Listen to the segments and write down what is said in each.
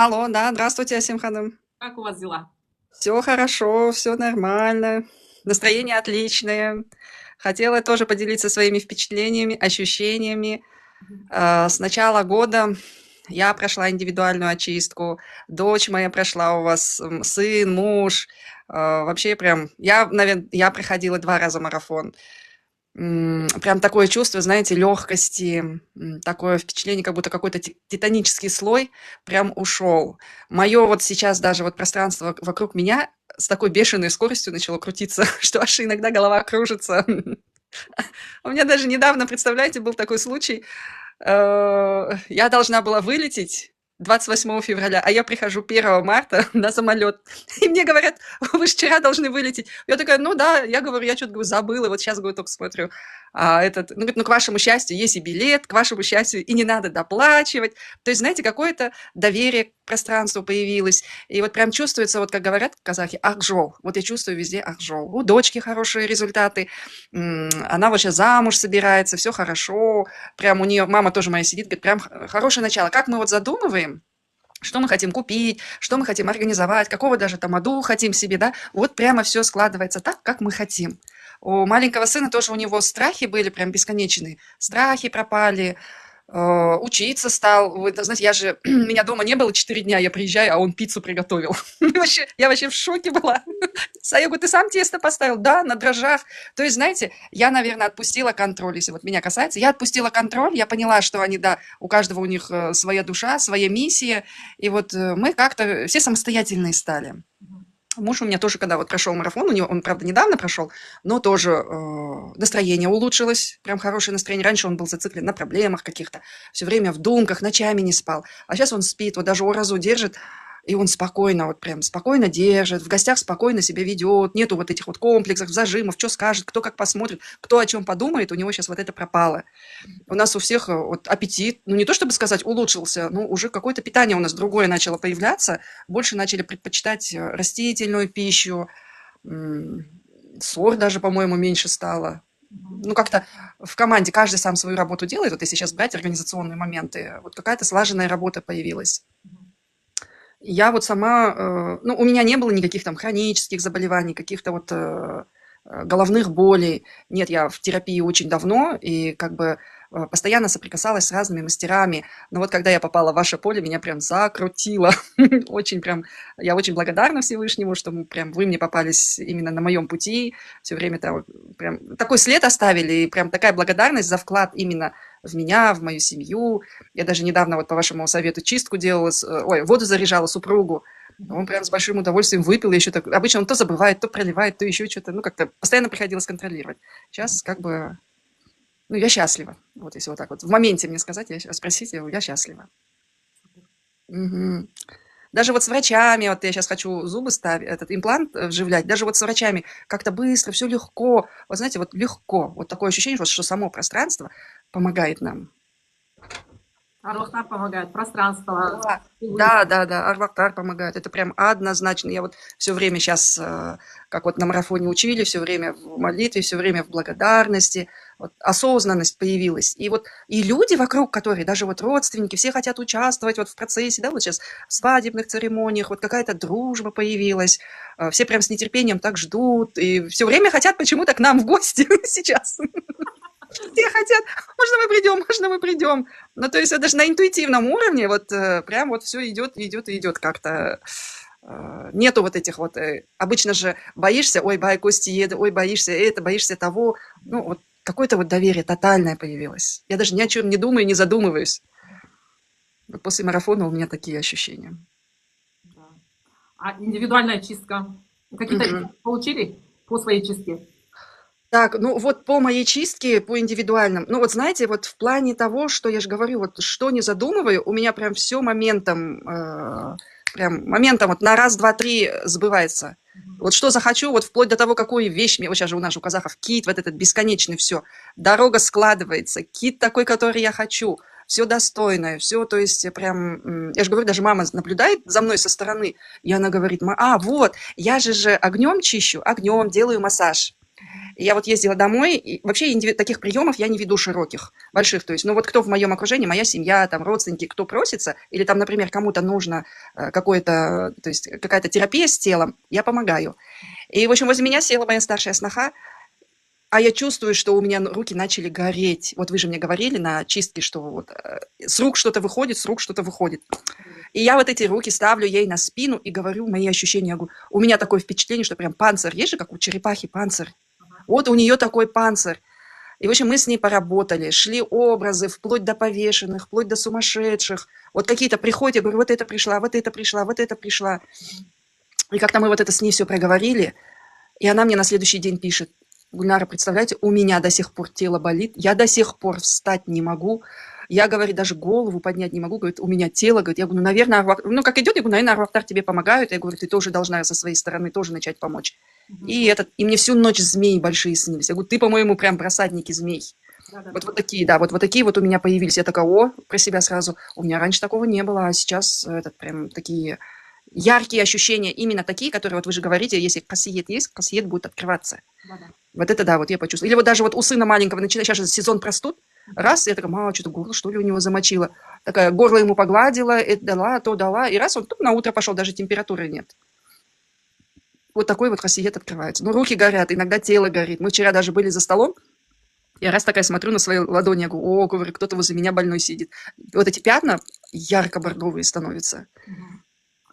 Алло, да, здравствуйте, Асим ханым. Как у вас дела? Все хорошо, все нормально, настроение отличное. Хотела тоже поделиться своими впечатлениями, ощущениями. Мгм. С начала года я прошла индивидуальную очистку, дочь моя прошла, у вас сын, муж. Вообще прям, наверное, я проходила 2 раза марафон. Прям такое чувство, знаете, легкости, такое впечатление, как будто какой-то титанический слой прям ушел. Мое вот сейчас даже вот пространство вокруг меня с такой бешеной скоростью начало крутиться, что аж иногда голова кружится. У меня даже недавно, представляете, был такой случай. Я должна была вылететь 28 февраля, а я прихожу 1 марта на самолет. И мне говорят, вы же вчера должны вылететь. Я такая, ну да, я говорю, я что-то забыла, вот сейчас говорю, только смотрю. Говорит, ну, к вашему счастью, есть и билет, к вашему счастью, и не надо доплачивать. То есть, знаете, какое-то доверие к пространству появилось. И вот прям чувствуется, вот как говорят казахи, ахжол. Вот я чувствую везде ахжол. У дочки хорошие результаты, она вот сейчас замуж собирается, все хорошо, прям у нее мама тоже моя сидит, говорит, прям хорошее начало. Как мы вот задумываем, что мы хотим купить, что мы хотим организовать, какого даже тамаду хотим себе, да, вот прямо все складывается так, как мы хотим. У маленького сына тоже у него страхи были прям бесконечные. Страхи пропали, учиться стал. Вы знаете, я же, меня дома не было 4 дня, я приезжаю, а он пиццу приготовил. Я вообще в шоке была. Я говорю, ты сам тесто поставил? Да, на дрожжах. То есть, знаете, я, наверное, отпустила контроль, если вот меня касается. Я отпустила контроль, я поняла, что они, да, у каждого у них своя душа, своя миссия. И вот мы как-то все самостоятельные стали. Мгм. Муж у меня тоже, когда вот прошел марафон, у него, он, правда, недавно прошел, но тоже настроение улучшилось, прям хорошее настроение. Раньше он был зациклен на проблемах каких-то, все время в думках, ночами не спал. А сейчас он спит, вот даже уразу держит, и он спокойно, вот прям спокойно держит, в гостях спокойно себя ведет, нету вот этих вот комплексов, зажимов, что скажет, кто как посмотрит, кто о чем подумает, у него сейчас вот это пропало. У нас у всех вот аппетит, ну не то чтобы сказать улучшился, но уже какое-то питание у нас другое начало появляться, больше начали предпочитать растительную пищу, м, ссор даже, по-моему, меньше стало. Мгм. Ну, как-то в команде каждый сам свою работу делает. Вот если сейчас брать организационные моменты, вот какая-то слаженная работа появилась. Мгм. Я вот сама, ну, у меня не было никаких там хронических заболеваний, каких-то вот головных болей. Нет, я в терапии очень давно и как бы постоянно соприкасалась с разными мастерами. Но вот когда я попала в ваше поле, меня прям закрутило. Очень прям, я очень благодарна Всевышнему, что прям вы мне попались именно на моем пути. Все время там прям такой след оставили, и прям такая благодарность за вклад именно в меня, в мою семью. Я даже недавно вот по вашему совету чистку делала, ой, воду заряжала супругу. Он Мгм. прям с большим удовольствием выпил, еще так. Обычно он то забывает, то проливает, то еще что-то. Ну, как-то постоянно приходилось контролировать. Сейчас как бы, ну, я счастлива. Вот если вот так вот в моменте мне сказать, спросить, я счастлива. Супер. Мгм. Даже вот с врачами, вот я сейчас хочу зубы ставить, этот имплант вживлять, даже вот с врачами как-то быстро, все легко. Вот знаете, вот легко. Вот такое ощущение, вот, что само пространство помогает нам. Арохтар помогает, пространство. Да, Всевышний. да, Арвактар помогает. Это прям однозначно. Я вот все время сейчас, как вот на марафоне учили, все время в молитве, все время в благодарности. Вот осознанность появилась. И вот и люди вокруг, которые, даже вот родственники, все хотят участвовать вот в процессе, да, вот сейчас в свадебных церемониях, вот какая-то дружба появилась. Все прям с нетерпением так ждут и все время хотят почему-то к нам в гости сейчас. Все хотят, можно мы придем, можно мы придем. Ну, то есть это даже на интуитивном уровне вот прям вот все идет, идет и идет как-то. Нету вот этих вот, обычно же боишься, ой, бай, кости еду, ой, боишься это, боишься того. Ну, вот какое-то вот доверие тотальное появилось. Я даже ни о чем не думаю, не задумываюсь. Вот после марафона у меня такие ощущения. Да. А индивидуальная чистка? Какие-то Мгм. результаты получили по своей чистке? Так, ну вот по моей чистке, по индивидуальным, ну вот знаете, вот в плане того, что я же говорю, вот что не задумываю, у меня прям все моментом, прям моментом вот на раз, два, три сбывается. Мгм. Вот что захочу, вот вплоть до того, какую вещь мне, вот сейчас же у нас же у казахов кит, вот этот бесконечный, все, дорога складывается, кит такой, который я хочу, все достойное, все, то есть прям, я же говорю, даже мама наблюдает за мной со стороны, и она говорит, вот, я же огнем чищу, огнем делаю массаж. Мгм. И я вот ездила домой, и вообще таких приемов я не веду широких, больших. То есть, ну вот кто в моем окружении, моя семья, там родственники, кто просится, или там, например, кому-то нужно какое-то, то есть какая-то терапия с телом, я помогаю. И, в общем, возле меня села моя старшая сноха, а я чувствую, что у меня руки начали гореть. Вот вы же мне говорили на чистке, что вот с рук что-то выходит, с рук что-то выходит. И я вот эти руки ставлю ей на спину и говорю мои ощущения. Я говорю, у меня такое впечатление, что прям панцирь. Есть же, как у черепахи панцирь. Ага. Вот у нее такой панцирь. И, в общем, мы с ней поработали, шли образы, вплоть до повешенных, вплоть до сумасшедших. Вот какие-то приходят, я говорю, вот это пришла, вот это пришла, вот это пришла. Мгм. И как-то мы вот это с ней все проговорили, и она мне на следующий день пишет, Гульнара, представляете, у меня до сих пор тело болит, я до сих пор встать не могу, я, говорит, даже голову поднять не могу, говорит, у меня тело, говорит, я говорю, ну, наверное, ну, как идет, я говорю, наверное, Арвахтар тебе помогают, я говорю, ты тоже должна со своей стороны тоже начать помочь. Мгм. И мне всю ночь змеи большие снились. Я говорю, ты, по-моему, прям просадники змей. Да-да-да. Вот такие, да, вот такие вот у меня появились. Я такая, о, про себя сразу. У меня раньше такого не было, а сейчас этот прям такие яркие ощущения, именно такие, которые, вот вы же говорите, если кассиет есть, кассиет будет открываться. Да-да. Вот это да, вот я почувствовала. Или вот даже вот у сына маленького начинает, сейчас же сезон простуд, Мгм. раз, я такая, мало, что-то горло, что ли, у него замочило. Такая, горло ему погладила, это дала, то дала, и раз, он тут на утро пошел, даже температуры нет. Вот такой вот кассиет открывается. Ну, руки горят, иногда тело горит. Мы вчера даже были за столом, я раз такая смотрю на свои ладони, я говорю, о, говорю, кто-то возле меня больной сидит. И вот эти пятна ярко-бордовые становятся. Мгм.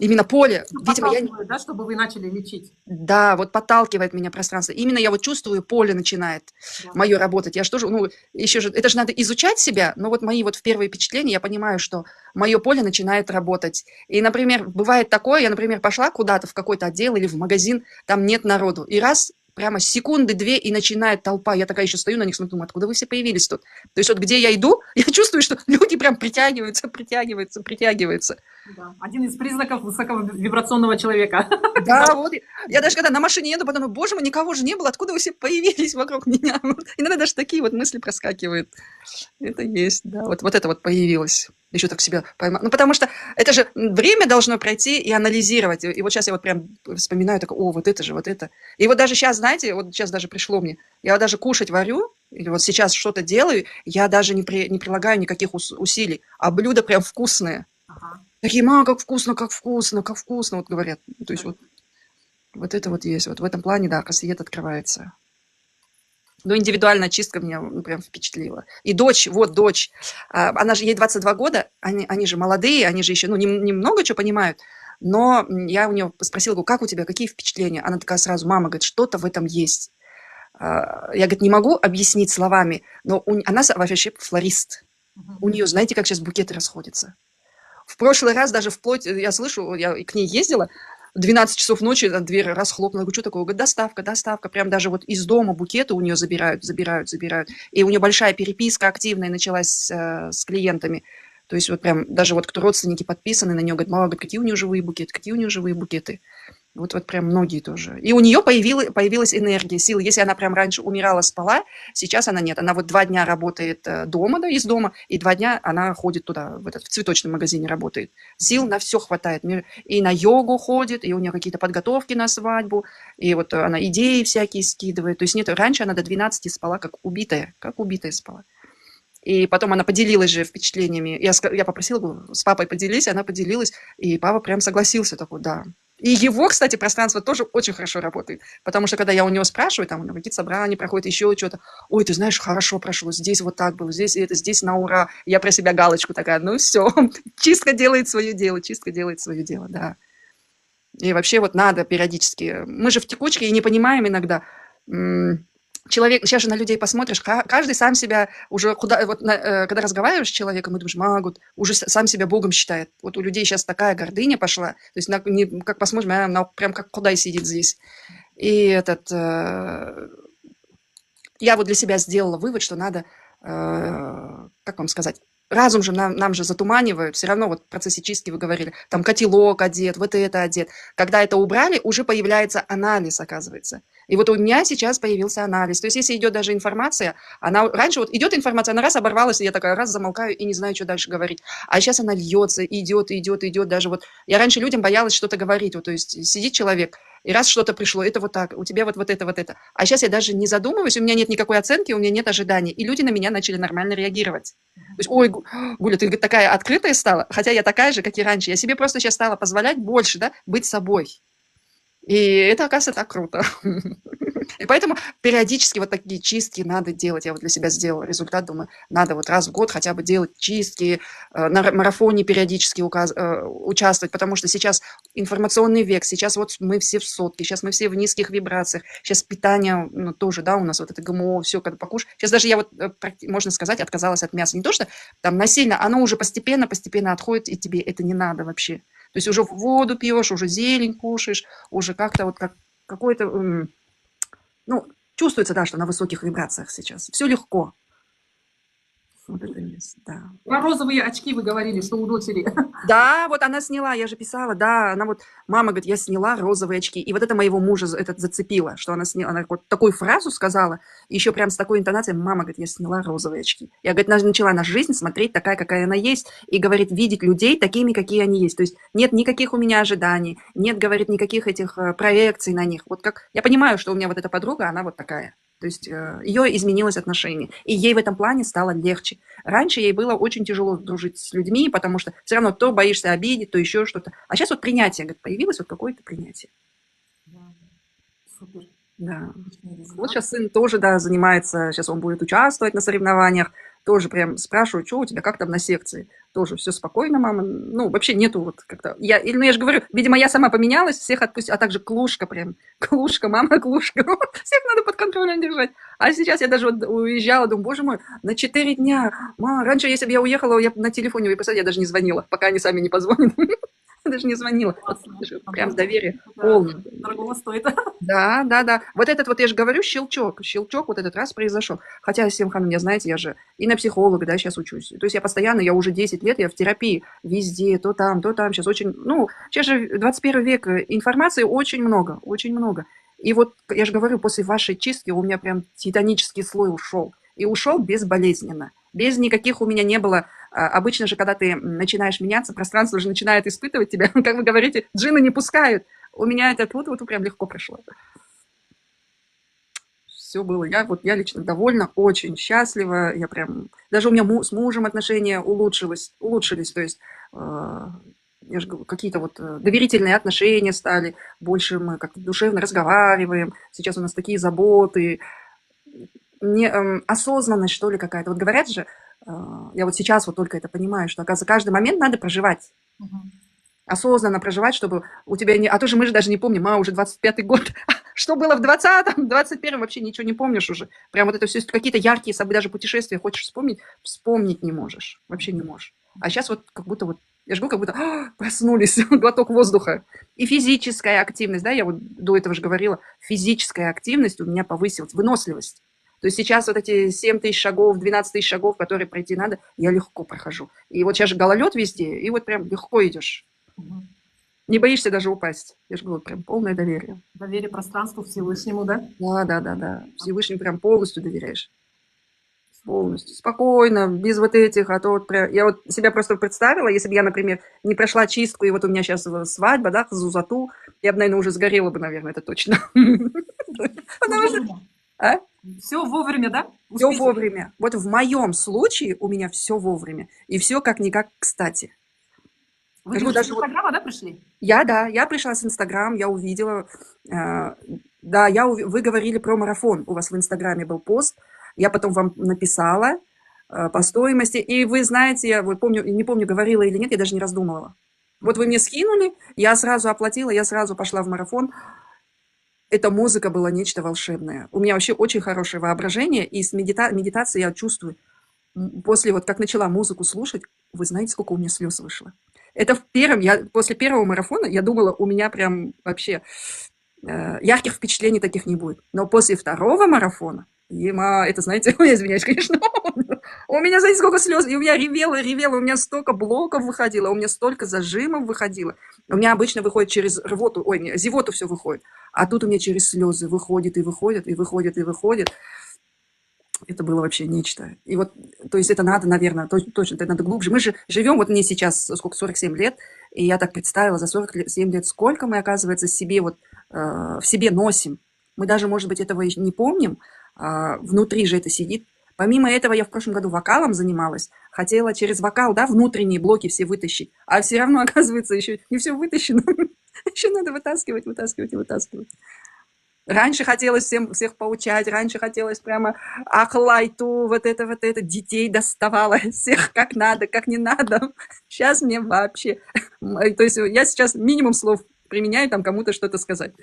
Именно поле, Ну, видимо, я... подталкивает, да, чтобы вы начали лечить. Да, вот подталкивает меня пространство. Именно я вот чувствую, поле начинает Да. мое работать. Я что же, ну, еще же, это же надо изучать себя, но вот мои вот в первые впечатления, я понимаю, что мое поле начинает работать. И, например, бывает такое, я, например, пошла куда-то в какой-то отдел или в магазин, там нет народу, и раз, прямо секунды, две, и начинает толпа. Я такая еще стою на них, смотрю, думаю, откуда вы все появились тут? То есть вот где я иду, я чувствую, что люди прям притягиваются, притягиваются, притягиваются. Да. Один из признаков высокого вибрационного человека. Когда Да, вот. Я даже когда на машине еду, потом думаю, боже мой, никого же не было, откуда вы все появились вокруг меня? Вот. Иногда даже такие вот мысли проскакивают. Это есть, да. Вот это вот появилось. Еще так себя поймать. Ну, потому что это же время должно пройти и анализировать. И вот сейчас я вот прям вспоминаю, так, о, вот это же, вот это. И вот даже сейчас, знаете, вот сейчас даже пришло мне, я вот даже кушать варю, или вот сейчас что-то делаю, я даже не прилагаю никаких усилий, а блюда прям вкусные. Ага. Такие, мама, как вкусно, как вкусно, как вкусно, вот говорят. То есть Да. вот это вот есть. Вот в этом плане, да, кассиет открывается. Но индивидуальная чистка меня ну, прям впечатлила. И дочь, вот дочь, она же, ей 22 года, они же молодые, они же еще, ну, немного чего понимают, но я у нее спросила, говорю, как у тебя, какие впечатления? Она такая сразу, мама, говорит, что-то в этом есть. Я, говорит, не могу объяснить словами, но она вообще флорист. Мгм. У нее, знаете, как сейчас букеты расходятся? В прошлый раз даже вплоть, я слышу, я к ней ездила, в 12 часов ночи дверь раз хлопнула, говорю, что такое? Говорит, доставка, доставка. Прям даже вот из дома букеты у нее забирают, забирают, забирают. И у нее большая переписка активная началась с клиентами. То есть вот прям даже вот кто родственники подписаны на нее, говорят, мало, говорит, какие у нее живые букеты, какие у нее живые букеты. Вот прям многие тоже. И у нее появилась энергия, сила. Если она прям раньше умирала, спала, сейчас она нет. Она вот 2 дня работает дома, да, из дома, и 2 дня она ходит туда, в цветочном магазине работает. Сил на все хватает. И на йогу ходит, и у нее какие-то подготовки на свадьбу, и вот она идеи всякие скидывает. То есть нет, раньше она до 12 спала, как убитая спала. И потом она поделилась же впечатлениями. Я попросила, говорю, с папой поделись, она поделилась, и папа прям согласился такой, да. И его, кстати, пространство тоже очень хорошо работает. Потому что, когда я у него спрашиваю, там у него какие-то собрания проходят, еще что-то, ой, ты знаешь, хорошо прошло, здесь вот так было, здесь это, здесь на ура. Я про себя галочку такая, ну все, чистка делает свое дело, чистка делает свое дело, да. И вообще вот надо периодически. Мы же в текучке и не понимаем иногда. Человек, сейчас же на людей посмотришь, каждый сам себя уже, вот, когда разговариваешь с человеком, и думаешь, магут, уже сам себя Богом считает. Вот у людей сейчас такая гордыня пошла, то есть как посмотрим, прям как Худай сидит здесь. И я вот для себя сделала вывод, что надо, как вам сказать, разум же нам же затуманивают, все равно вот в процессе чистки вы говорили, там котелок одет, вот это одет. Когда это убрали, уже появляется анализ, оказывается. И вот у меня сейчас появился анализ. То есть если идет даже информация, она раньше вот идет информация, она раз оборвалась, и я такая раз замолкаю и не знаю, что дальше говорить. А сейчас она льется, идет, идет, идет. Даже вот я раньше людям боялась что-то говорить. Вот, то есть сидит человек, И раз что-то пришло, это вот так, у тебя вот это, вот это. А сейчас я даже не задумываюсь, у меня нет никакой оценки, у меня нет ожиданий. И люди на меня начали нормально реагировать. То есть, ой, Гуля, ты такая открытая стала, хотя я такая же, как и раньше. Я себе просто сейчас стала позволять больше, да, быть собой. И это, оказывается, так круто. И поэтому периодически вот такие чистки надо делать. Я вот для себя сделала результат, думаю, надо вот раз в год хотя бы делать чистки, на марафоне периодически участвовать, потому что сейчас информационный век, сейчас вот мы все в сотке, сейчас мы все в низких вибрациях, сейчас питание, ну, тоже, да, у нас вот это ГМО, все, когда покушаешь. Сейчас даже я вот, можно сказать, отказалась от мяса. Не то, что там насильно, оно уже постепенно отходит, и тебе это не надо вообще. То есть уже воду пьешь, уже зелень кушаешь, уже как-то вот как какой-то, ну, чувствуется, да, что на высоких вибрациях сейчас. Все легко. Вот это есть, да. Про розовые очки вы говорили, что у дочери. Да, вот она сняла, я же писала, да, она вот, мама говорит, я сняла розовые очки. И вот это моего мужа этот зацепило, что она сняла, она вот такую фразу сказала, еще прям с такой интонацией, мама говорит, я сняла розовые очки. Я, говорит, начала на жизнь смотреть такая, какая она есть, и, говорит, видеть людей такими, какие они есть. То есть нет никаких у меня ожиданий, нет, говорит, никаких этих проекций на них. Вот как, я понимаю, что у меня вот эта подруга, она вот такая. То есть ее изменилось отношение, и ей в этом плане стало легче. Раньше ей было очень тяжело дружить с людьми, потому что все равно то боишься обидеть, то еще что-то. А сейчас вот принятие, говорит, появилось вот какое-то принятие. Да, супер. Да. Отличный Вот результат. сейчас сын тоже, да, занимается, сейчас он будет участвовать на соревнованиях, тоже прям спрашиваю, что у тебя, как там на секции? Тоже все спокойно, мама. Ну, вообще нету вот как-то... Ну, я же говорю, видимо, я сама поменялась, всех отпустила, а также клушка прям. Клушка, мама, клушка. Всех надо под контролем держать. А сейчас я даже вот уезжала, думаю, боже мой, на 4 дня. Мама, раньше, если бы я уехала, я на телефоне выписать, я даже не звонила, пока они сами не позвонят. Даже не звонила. Вот, прям доверие полное. Дорогого стоит. Да, да, да. Вот этот вот, я же говорю, щелчок вот этот раз произошел. Хотя, Семхан, меня знаете, я же и на психолога, да, сейчас учусь. То есть я постоянно, я уже 10 лет, я в терапии везде, то там, то там. Сейчас очень, ну, сейчас же 21 век, информации очень много, очень много. И вот, я же говорю, после вашей чистки у меня прям титанический слой ушел. И ушел безболезненно. Без никаких у меня не было. Обычно же, когда ты начинаешь меняться, пространство уже начинает испытывать тебя. Как вы говорите, джинны не пускают. У меня это вот прям легко прошло. Все было. Я лично довольна, очень счастлива. Я прям... Даже у меня с мужем отношения улучшились. То есть, я же говорю, какие-то вот доверительные отношения стали. Больше мы как-то душевно разговариваем. Сейчас у нас такие заботы. Осознанность, что ли, какая-то. Вот говорят же, я вот сейчас вот только это понимаю, что, оказывается, каждый момент надо проживать. Осознанно проживать, чтобы у тебя не... А то же мы же даже не помним, уже 25-й год. Что было в 20-м, 21-м, вообще ничего не помнишь уже. Прям вот это все, какие-то яркие события, даже путешествия хочешь вспомнить не можешь. Вообще не можешь. А сейчас вот как будто вот, я жгу, как будто проснулись, глоток воздуха. И физическая активность, да, я вот до этого же говорила, физическая активность у меня повысилась, выносливость. То есть сейчас вот эти 7 тысяч шагов, 12 тысяч шагов, которые пройти надо, я легко прохожу. И вот сейчас же гололед везде, и вот прям легко идешь. Не боишься даже упасть. Я же говорю, прям полное доверие. Доверие пространству Всевышнему, да? Да. Всевышнему прям полностью доверяешь. Полностью. Спокойно, без вот этих, а то вот прям... Я вот себя просто представила, если бы я, например, не прошла чистку, и вот у меня сейчас свадьба, да, зузату, я бы, наверное, уже сгорела бы, наверное, это точно. Все вовремя, да? Все вовремя. Вот в моем случае у меня все вовремя. И все как-никак кстати. Вы даже с Инстаграма, да, пришли? Я пришла с Инстаграм, я увидела. Да, вы говорили про марафон. У вас в Инстаграме был пост. Я потом вам написала по стоимости. И вы знаете, я вот помню, не помню, говорила или нет, я даже не раздумывала. Вот вы мне скинули, я сразу оплатила, я сразу пошла в марафон. Эта музыка была нечто волшебное. У меня вообще очень хорошее воображение, и с медитацией я чувствую. После вот как начала музыку слушать, вы знаете, сколько у меня слез вышло? Это после первого марафона я думала, у меня прям вообще ярких впечатлений таких не будет. Но после второго марафона, это, знаете, я извиняюсь, конечно, у меня, знаете, сколько слез, и у меня ревела, у меня столько блоков выходило, у меня столько зажимов выходило. У меня обычно выходит через рвоту, зевоту все выходит, а тут у меня через слезы выходит. Это было вообще нечто. И вот, то есть это надо, наверное, точно, это надо глубже. Мы же живем, вот мне сейчас, сколько, 47 лет, и я так представила, за 47 лет, сколько мы, оказывается, себе вот в себе носим. Мы даже, может быть, этого и не помним, внутри же это сидит. Помимо этого, я в прошлом году вокалом занималась, хотела через вокал, да, внутренние блоки все вытащить, а все равно, оказывается, еще не все вытащено, еще надо вытаскивать, вытаскивать и вытаскивать. Раньше хотелось всех поучать, раньше хотелось прямо ахлайту, вот это, детей доставала всех как надо, как не надо. Сейчас мне вообще... То есть я сейчас минимум слов применяю, там кому-то что-то сказать.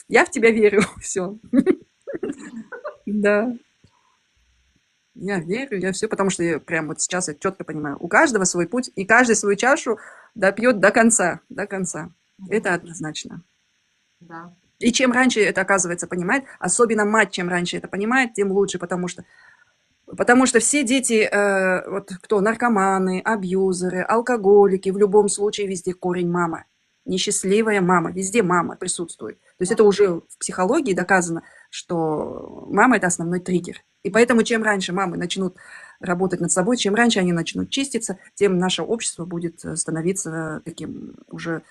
Я в тебя верю, все. Да. Я верю, я все, потому что я прям вот сейчас я четко понимаю, у каждого свой путь, и каждый свою чашу допьет до конца, до конца. Это однозначно. Да. И чем раньше это, оказывается, понимает, особенно мать, чем раньше это понимает, тем лучше, потому что все дети, вот кто, наркоманы, абьюзеры, алкоголики, в любом случае везде корень мама. Несчастливая мама, везде мама присутствует. То есть это уже в психологии доказано, что мама – это основной триггер. И поэтому чем раньше мамы начнут работать над собой, чем раньше они начнут чиститься, тем наше общество будет становиться таким уже,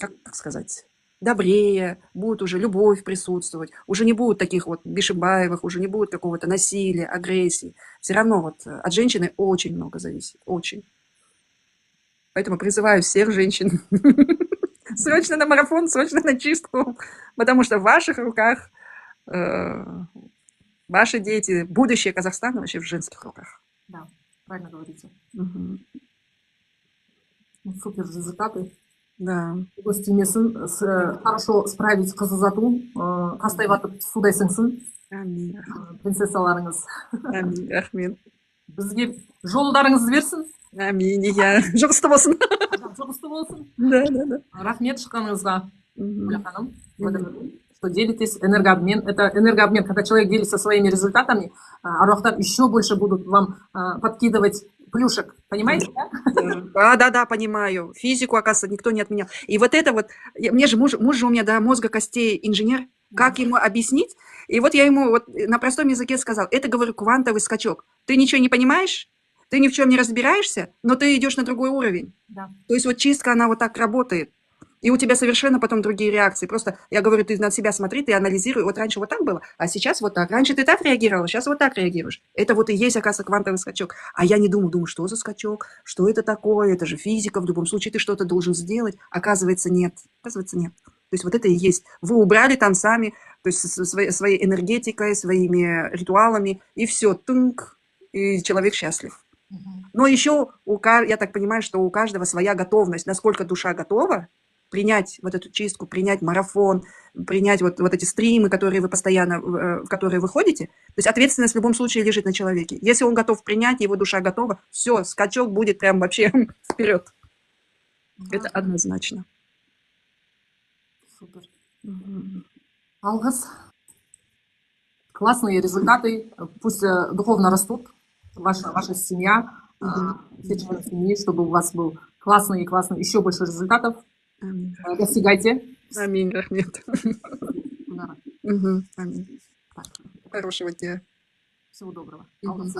как сказать, добрее, будет уже любовь присутствовать, уже не будет таких вот Бишибаевых, уже не будет какого-то насилия, агрессии. Все равно вот от женщины очень много зависит, очень. Поэтому призываю всех женщин срочно на марафон, срочно на чистку, потому что в ваших руках ваши дети, будущее Казахстана вообще в женских руках. Да, правильно говорите. Мгм. Супер результаты. Да. Гостемесін хорошо справить қыз ұзату, тастайватып судай сіңсін, Амин. принцессаларыңыз. Амин. Рахмет. Бізге жолдарыңыз берсін. Амин. Я. Жұғысты болсын. Жұғысты болсын. Да. Рахмет шыққаныңызға, Мгм. Гүлә ханым. Благодарю, что делитесь. Энергообмен. Это энергообмен, когда человек делится своими результатами, аруахтар еще больше будут вам подкидывать плюшек. Понимаете, да? Да, понимаю. Физику, оказывается, никто не отменял. И вот это вот, мне же муж же у меня до мозга костей инженер, как ему объяснить? И вот я ему вот на простом языке сказал, это, говорю, квантовый скачок. Ты ничего не понимаешь, ты ни в чем не разбираешься, но ты идешь на другой уровень. Да. То есть вот чистка, она вот так работает. И у тебя совершенно потом другие реакции. Просто, я говорю, ты на себя смотри, ты анализируй. Вот раньше вот так было, а сейчас вот так. Раньше ты так реагировала, сейчас вот так реагируешь. Это вот и есть, оказывается, квантовый скачок. А я не думаю, что за скачок, что это такое, это же физика, в любом случае ты что-то должен сделать. Оказывается, нет. То есть вот это и есть. Вы убрали там сами, то есть своей энергетикой, своими ритуалами, и все, тынк, и человек счастлив. Но еще, я так понимаю, что у каждого своя готовность, насколько душа готова принять вот эту чистку, принять марафон, принять вот эти стримы, которые вы постоянно, в которые вы ходите. То есть ответственность в любом случае лежит на человеке. Если он готов принять, его душа готова, все, скачок будет прям вообще вперед. Это однозначно. Супер. Алгас. Классные результаты. Пусть духовно растут. Ваша семья, все члены семьи, чтобы у вас был классный, еще больше результатов. Аминь. Достигайте. Аминь, Рахмет. Да. Аминь. Хорошего дня. Всего доброго. Алгас.